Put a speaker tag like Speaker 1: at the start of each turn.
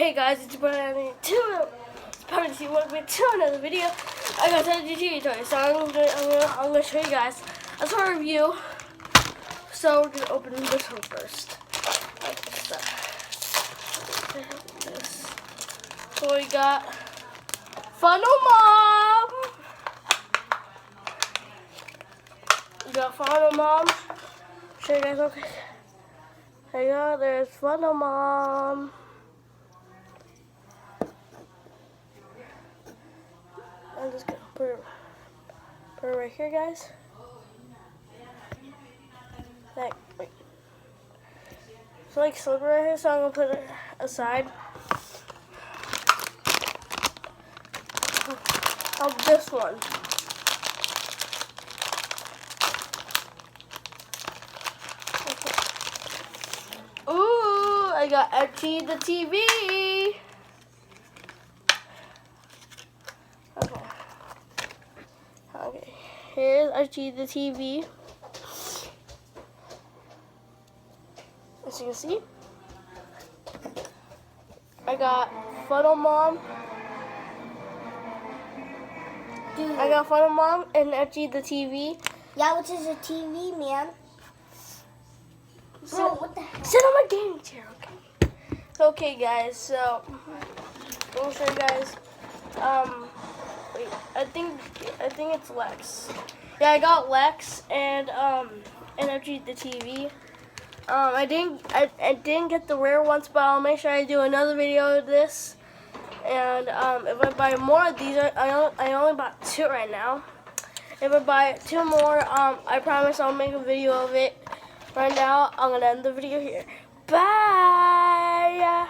Speaker 1: Hey guys, it's Brian. It's Party. Welcome to another video. I got FGTEEV Toys, so I'm gonna show you guys a toy review. So we're gonna open this one first. So we got Funnel Mom. We got Funnel Mom. Show you guys. Okay. There you go. There's Funnel Mom. I'm just gonna put it right here, guys. Wait. So like slipper right here, so I'm gonna put it aside. Of this one. Okay. Ooh, I got FGTEEV the TV. Okay, here's FGTEEV the TV. As you can see, I got Funnel Mom.
Speaker 2: Dude.
Speaker 1: I got Funnel Mom and FGTEEV the TV.
Speaker 2: Yeah, which is a TV, man. Bro, what the heck?
Speaker 1: Sit on my gaming chair, okay? Okay, guys. So I'll show you guys. Wait, I think it's Lex. Yeah, I got Lex and FGTEEV the TV. I didn't get the rare ones, but I'll make sure I do another video of this. And if I buy more of these, I only bought 2 right now. If I buy 2 more, I promise I'll make a video of it. Right now, I'm gonna end the video here. Bye.